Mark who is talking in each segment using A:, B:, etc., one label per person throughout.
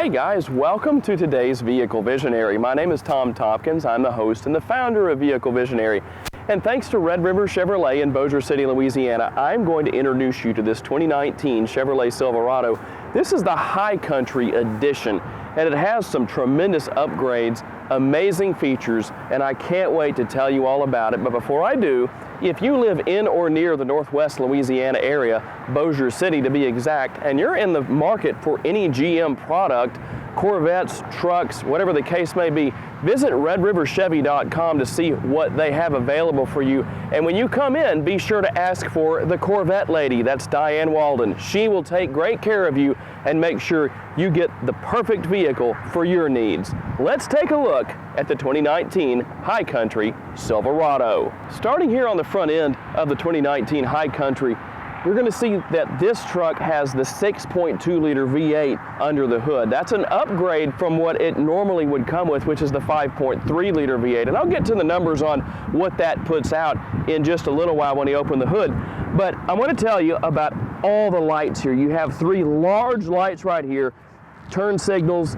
A: Hey guys, welcome to today's Vehicle Visionary. My name is Tom Tompkins. I'm the host and the founder of Vehicle Visionary. And thanks to Red River Chevrolet in Bossier City, Louisiana, I'm going to introduce you to this 2019 Chevrolet Silverado. This is the High Country Edition, and it has some tremendous upgrades, amazing features, and I can't wait to tell you all about it. But before I do, if you live in or near the Northwest Louisiana area, Bossier City to be exact, and you're in the market for any GM product, Corvettes, trucks, whatever the case may be, visit redriverchevy.com to see what they have available for you. And when you come in, be sure to ask for the Corvette lady. That's Diane Walden. She will take great care of you and make sure you get the perfect vehicle for your needs. Let's take a look at the 2019 High Country Silverado. Starting here on the front end of the 2019 High Country, you're going to see that this truck has the 6.2 liter V8 under the hood. That's an upgrade from what it normally would come with, which is the 5.3 liter V8. And I'll get to the numbers on what that puts out in just a little while when you open the hood. But I want to tell you about all the lights here. You have three large lights right here, turn signals,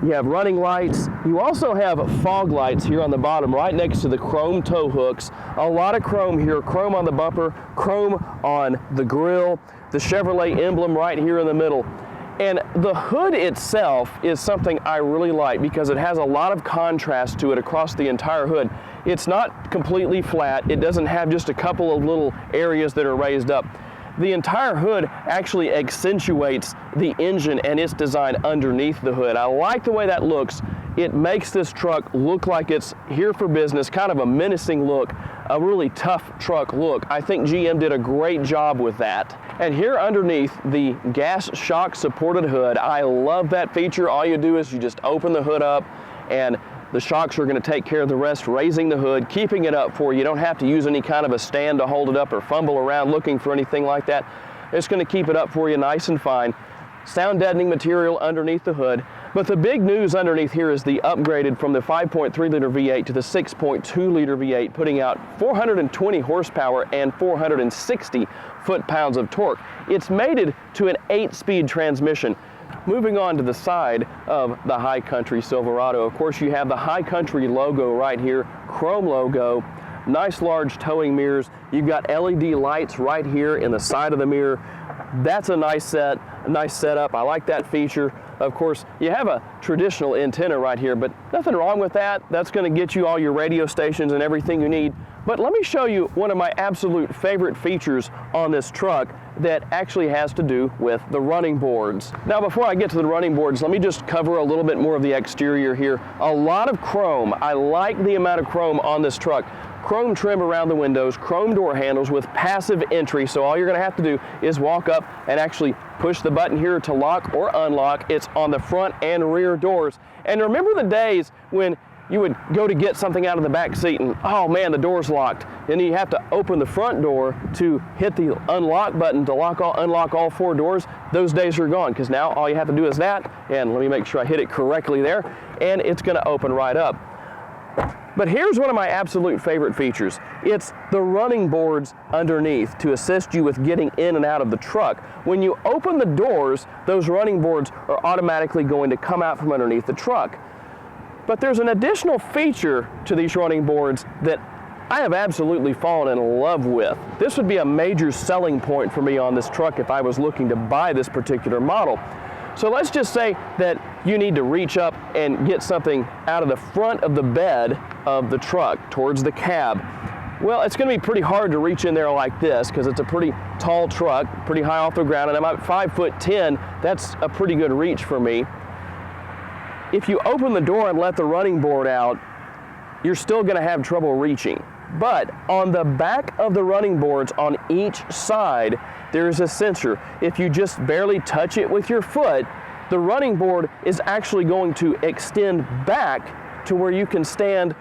A: you have running lights. You also have fog lights here on the bottom right next to the chrome tow hooks. A lot of chrome here, chrome on the bumper, chrome on the grille, the Chevrolet emblem right here in the middle. And the hood itself is something I really like because it has a lot of contrast to it across the entire hood. It's not completely flat. It doesn't have just a couple of little areas that are raised up. The entire hood actually accentuates the engine and its design underneath the hood. I like the way that looks. It makes this truck look like it's here for business, kind of a menacing look, a really tough truck look. I think GM did a great job with that. And here underneath the gas shock supported hood, I love that feature. All you do is you just open the hood up and the shocks are going to take care of the rest, raising the hood, keeping it up for you. You don't have to use any kind of a stand to hold it up or fumble around looking for anything like that. It's going to keep it up for you nice and fine. Sound deadening material underneath the hood. But the big news underneath here is the upgraded from the 5.3 liter V8 to the 6.2 liter V8, putting out 420 horsepower and 460 foot-pounds of torque. It's mated to an 8-speed transmission. Moving on to the side of the High Country Silverado, of course you have the High Country logo right here, chrome logo, nice large towing mirrors. You've got LED lights right here in the side of the mirror. That's a nice setup. I like that feature. Of course, you have a traditional antenna right here, but nothing wrong with that. That's going to get you all your radio stations and everything you need. But let me show you one of my absolute favorite features on this truck that actually has to do with the running boards. Now, before I get to the running boards, let me just cover a little bit more of the exterior here. A lot of chrome. I like the amount of chrome on this truck. Chrome trim around the windows, chrome door handles with passive entry, so all you're going to have to do is walk up and actually push the button here to lock or unlock. It's on the front and rear doors. And remember the days when you would go to get something out of the back seat and, oh man, the door's locked. And you have to open the front door to hit the unlock button to unlock all four doors. Those days are gone because now all you have to do is that, and let me make sure I hit it correctly there, and it's going to open right up. But here's one of my absolute favorite features. It's the running boards underneath to assist you with getting in and out of the truck. When you open the doors, those running boards are automatically going to come out from underneath the truck. But there's an additional feature to these running boards that I have absolutely fallen in love with. This would be a major selling point for me on this truck if I was looking to buy this particular model. So let's just say that you need to reach up and get something out of the front of the bed of the truck towards the cab. Well, it's going to be pretty hard to reach in there like this because it's a pretty tall truck, pretty high off the ground, and I'm at 5'10". That's a pretty good reach for me. If you open the door and let the running board out, you're still going to have trouble reaching. But on the back of the running boards on each side, there's a sensor. If you just barely touch it with your foot, the running board is actually going to extend back to where you can stand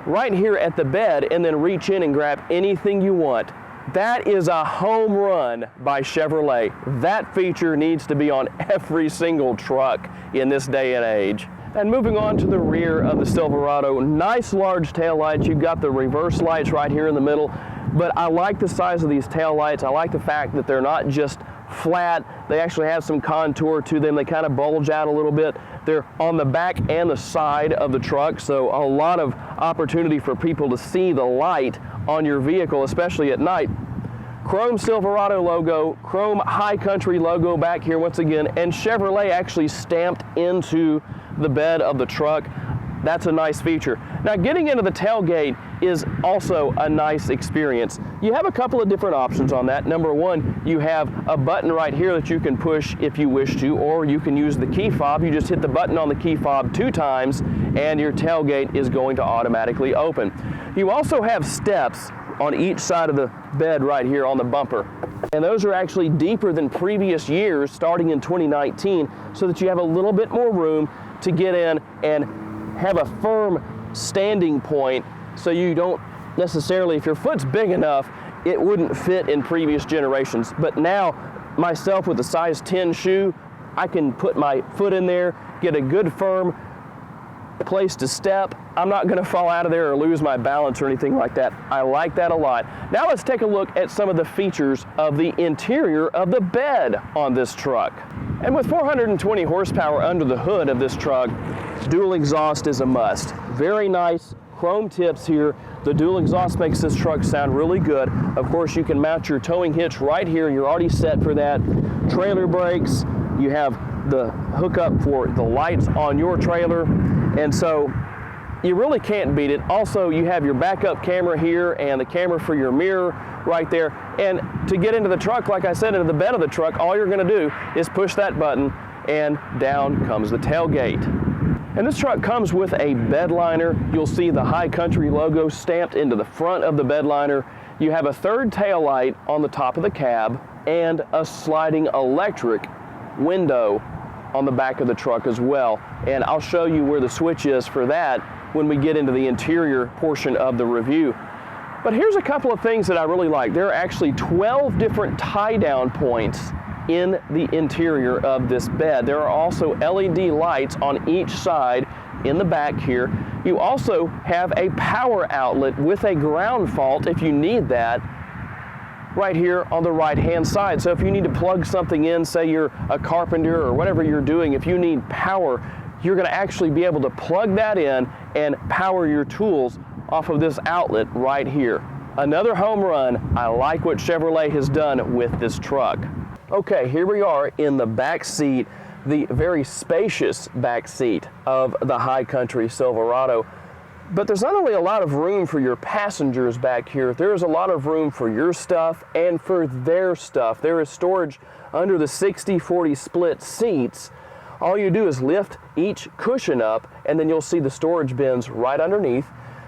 A: right here at the bed and then reach in and grab anything you want. That is a home run by Chevrolet. That feature needs to be on every single truck in this day and age. And moving on to the rear of the Silverado, nice large taillights. You've got the reverse lights right here in the middle. but I like the size of these taillights. I like the fact that they're not just flat. They actually have some contour to them. They kind of bulge out a little bit. They're on the back and the side of the truck, so a lot of opportunity for people to see the light on your vehicle, especially at night. Chrome Silverado logo, chrome High Country logo back here once again, and Chevrolet actually stamped into the bed of the truck. That's a nice feature. Now, getting into the tailgate is also a nice experience. You have a couple of different options on that. Number one, you have a button right here that you can push if you wish to, or you can use the key fob. You just hit the button on the key fob 2 times and your tailgate is going to automatically open. You also have steps on each side of the bed right here on the bumper. And those are actually deeper than previous years starting in 2019, so that you have a little bit more room to get in and have a firm standing point, so you don't necessarily, if your foot's big enough, it wouldn't fit in previous generations. But now, myself with a size 10 shoe, I can put my foot in there, get a good firm place to step. I'm not going to fall out of there or lose my balance or anything like that. I like that a lot. Now let's take a look at some of the features of the interior of the bed on this truck. And with 420 horsepower under the hood of this truck, dual exhaust is a must. Very nice chrome tips here. The dual exhaust makes this truck sound really good. Of course, you can mount your towing hitch right here. You're already set for that. Trailer brakes. You have the hookup for the lights on your trailer. And so you really can't beat it. Also, you have your backup camera here and the camera for your mirror right there. And to get into the truck, like I said, into the bed of the truck, all you're going to do is push that button and down comes the tailgate. And this truck comes with a Bedliner. You'll see the High Country logo stamped into the front of the Bedliner. You have a third tail light on the top of the cab and a sliding electric window on the back of the truck as well. And I'll show you where the switch is for that when we get into the interior portion of the review. But here's a couple of things that I really like. There are actually 12 different tie-down points in the interior of this bed. There are also LED lights on each side in the back here. You also have a power outlet with a ground fault if you need that, right here on the right hand side. So if you need to plug something in, say you're a carpenter or whatever you're doing, if you need power, you're going to actually be able to plug that in and power your tools off of this outlet right here. Another home run. I like what Chevrolet has done with this truck. Okay, here we are in the back seat, the very spacious back seat of the High Country Silverado. But there's not only a lot of room for your passengers back here, there's a lot of room for your stuff and for their stuff. There is storage under the 60-40 split seats. All you do is lift each cushion up and then you'll see the storage bins right underneath,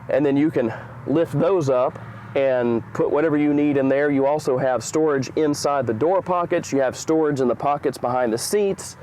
A: and then you can lift those up and put whatever you need in there. You also have storage inside the door pockets. You have storage in the pockets behind the seats.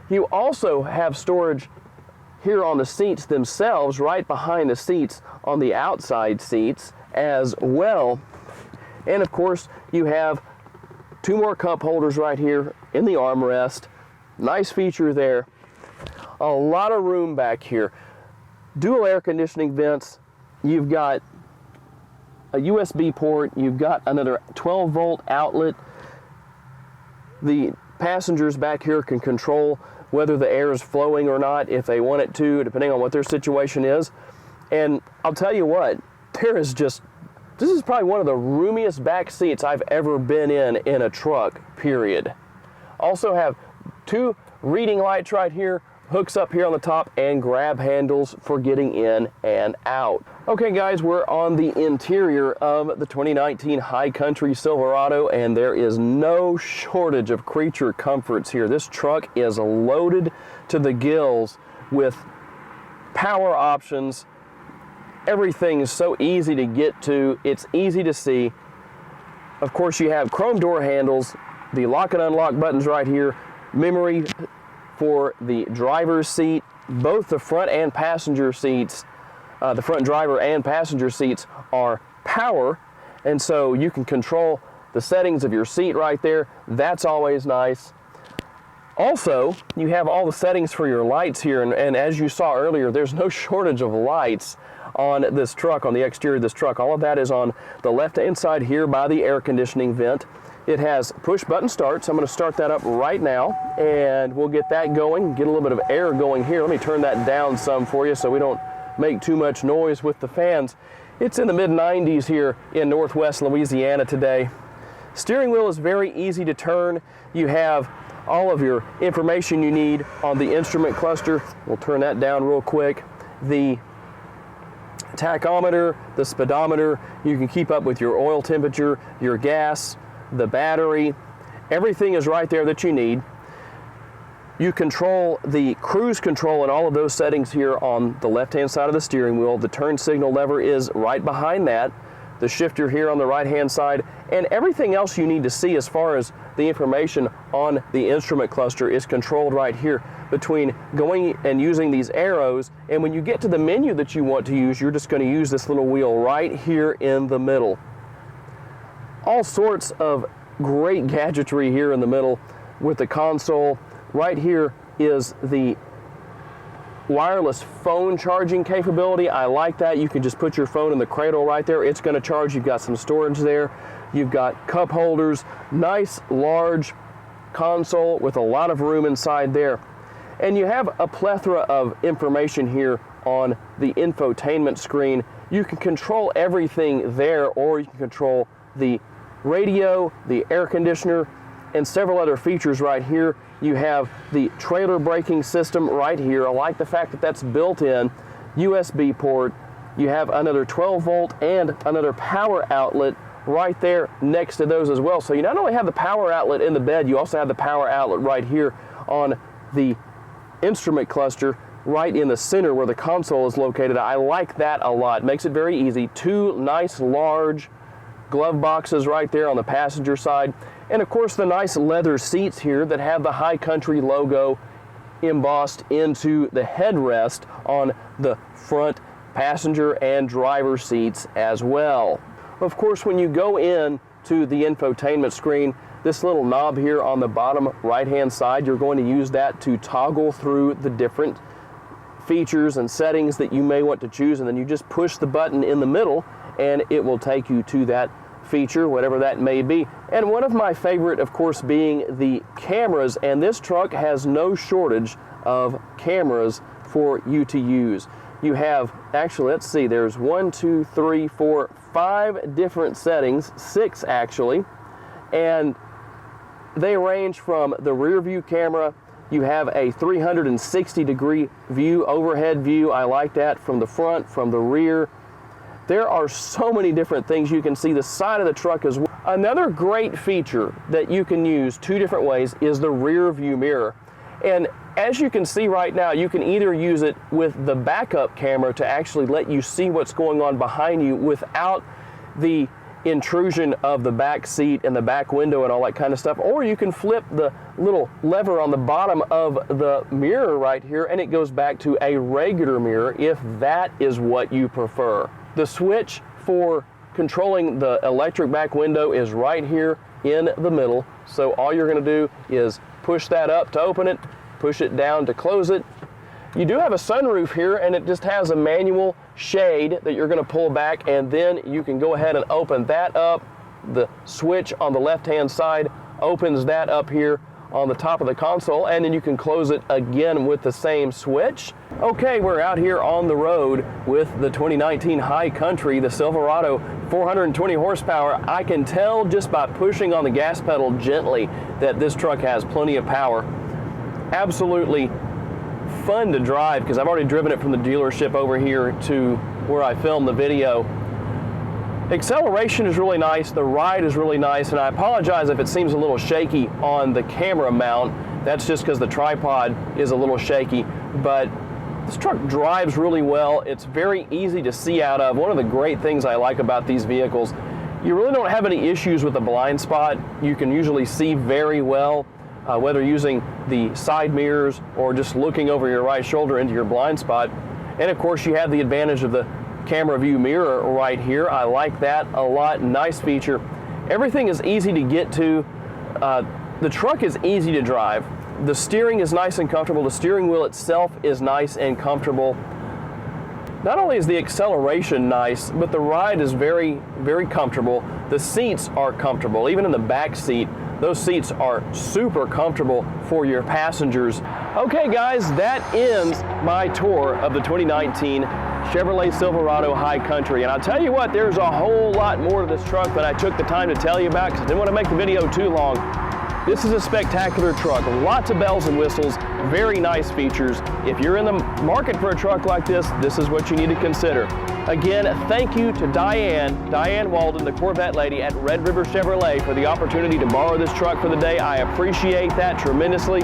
A: You also have storage here on the seats themselves, right behind the seats on the outside seats as well. And of course, you have 2 more cup holders right here in the armrest. Nice feature there. A lot of room back here. Dual air conditioning vents. You've got a USB port. You've got another 12-volt outlet. The passengers back here can control whether the air is flowing or not if they want it to, depending on what their situation is. And I'll tell you what, this is probably one of the roomiest back seats I've ever been in a truck, period. Also have 2 reading lights right here, hooks up here on the top, and grab handles for getting in and out. Okay guys, we're on the interior of the 2019 High Country Silverado, and there is no shortage of creature comforts here. This truck is loaded to the gills with power options. Everything is so easy to get to. It's easy to see. Of course, you have chrome door handles, the lock and unlock buttons right here, memory for the driver's seat. Both the front and passenger seats, the front driver and passenger seats are power, and so you can control the settings of your seat right there. That's always nice. Also, you have all the settings for your lights here, and as you saw earlier, there's no shortage of lights on this truck, on the exterior of this truck. All of that is on the left-hand side here by the air conditioning vent. It has push button start, so I'm going to start that up right now, and we'll get that going, get a little bit of air going here. Let me turn that down some for you so we don't make too much noise with the fans. It's in the mid-90s here in Northwest Louisiana today. Steering wheel is very easy to turn. You have all of your information you need on the instrument cluster. We'll turn that down real quick. The tachometer, the speedometer, you can keep up with your oil temperature, your gas, the battery, everything is right there that you need. You control the cruise control and all of those settings here on the left-hand side of the steering wheel. The turn signal lever is right behind that. The shifter here on the right-hand side, and everything else you need to see as far as the information on the instrument cluster is controlled right here between going and using these arrows. And when you get to the menu that you want to use, you're just going to use this little wheel right here in the middle. All sorts of great gadgetry here in the middle with the console. Right here is the wireless phone charging capability. I like that. You can just put your phone in the cradle right there. It's going to charge. You've got some storage there. You've got cup holders. Nice large console with a lot of room inside there. And you have a plethora of information here on the infotainment screen. You can control everything there, or you can control the radio, the air conditioner, and several other features right here. You have the trailer braking system right here. I like the fact that that's built in. USB port. You have another 12 volt and another power outlet right there next to those as well. So you not only have the power outlet in the bed, you also have the power outlet right here on the instrument cluster right in the center where the console is located. I like that a lot. Makes it very easy. Two nice large glove boxes right there on the passenger side, and of course the nice leather seats here that have the High Country logo embossed into the headrest on the front passenger and driver seats as well. Of course, when you go in to the infotainment screen, this little knob here on the bottom right hand side, you're going to use that to toggle through the different features and settings that you may want to choose, and then you just push the button in the middle and it will take you to that feature, whatever that may be. And one of my favorite, of course, being the cameras, and this truck has no shortage of cameras for you to use. You have, actually, let's see, there's 1, 2, 3, 4, 5 different settings, 6 actually, and they range from the rear view camera. You have a 360-degree view, overhead view. I like that. From the front, from the rear. There are so many different things. You can see the side of the truck as well. Another great feature that you can use 2 different ways is the rear view mirror. And as you can see right now, you can either use it with the backup camera to actually let you see what's going on behind you without the intrusion of the back seat and the back window and all that kind of stuff, or you can flip the little lever on the bottom of the mirror right here and it goes back to a regular mirror if that is what you prefer. The switch for controlling the electric back window is right here in the middle, so all you're going to do is push that up to open it, push it down to close it. You do have a sunroof here, and it just has a manual shade that you're going to pull back, and then you can go ahead and open that up. The switch on the left-hand side opens that up here on the top of the console, and then you can close it again with the same switch. Okay, we're out here on the road with the 2019 High Country, the Silverado, 420 horsepower. I can tell just by pushing on the gas pedal gently that this truck has plenty of power. Absolutely fun to drive because I've already driven it from the dealership over here to where I filmed the video. Acceleration is really nice, the ride is really nice, and I apologize if it seems a little shaky on the camera mount. That's just because the tripod is a little shaky, but this truck drives really well. It's very easy to see out of. One of the great things I like about these vehicles, you really don't have any issues with the blind spot. You can usually see very well, whether using the side mirrors or just looking over your right shoulder into your blind spot. And of course you have the advantage of the camera view mirror right here. I like that a lot. Nice feature. Everything is easy to get to. The truck is easy to drive. The steering is nice and comfortable. The steering wheel itself is nice and comfortable. Not only is the acceleration nice, but the ride is very, very comfortable. The seats are comfortable. Even in the back seat, those seats are super comfortable for your passengers. Okay guys, that ends my tour of the 2019 Chevrolet Silverado High Country. And I'll tell you what, there's a whole lot more to this truck than I took the time to tell you about because I didn't want to make the video too long. This is a spectacular truck, lots of bells and whistles, very nice features. If you're in the market for a truck like this, this is what you need to consider. Again, thank you to Diane Walden, the Corvette lady at Red River Chevrolet, for the opportunity to borrow this truck for the day. I appreciate that tremendously.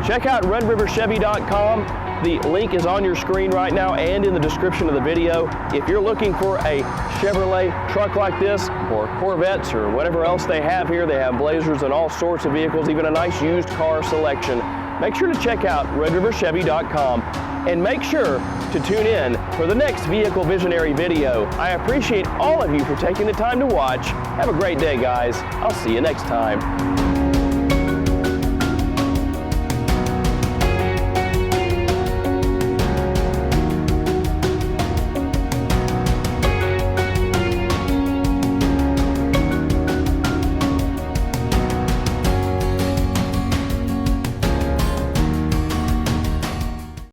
A: Check out redriverchevy.com. The link is on your screen right now and in the description of the video. If you're looking for a Chevrolet truck like this, or Corvettes, or whatever else they have here, they have Blazers and all sorts of vehicles, even a nice used car selection. Make sure to check out redriverchevy.com and make sure to tune in for the next Vehicle Visionary video. I appreciate all of you for taking the time to watch. Have a great day, guys. I'll see you next time.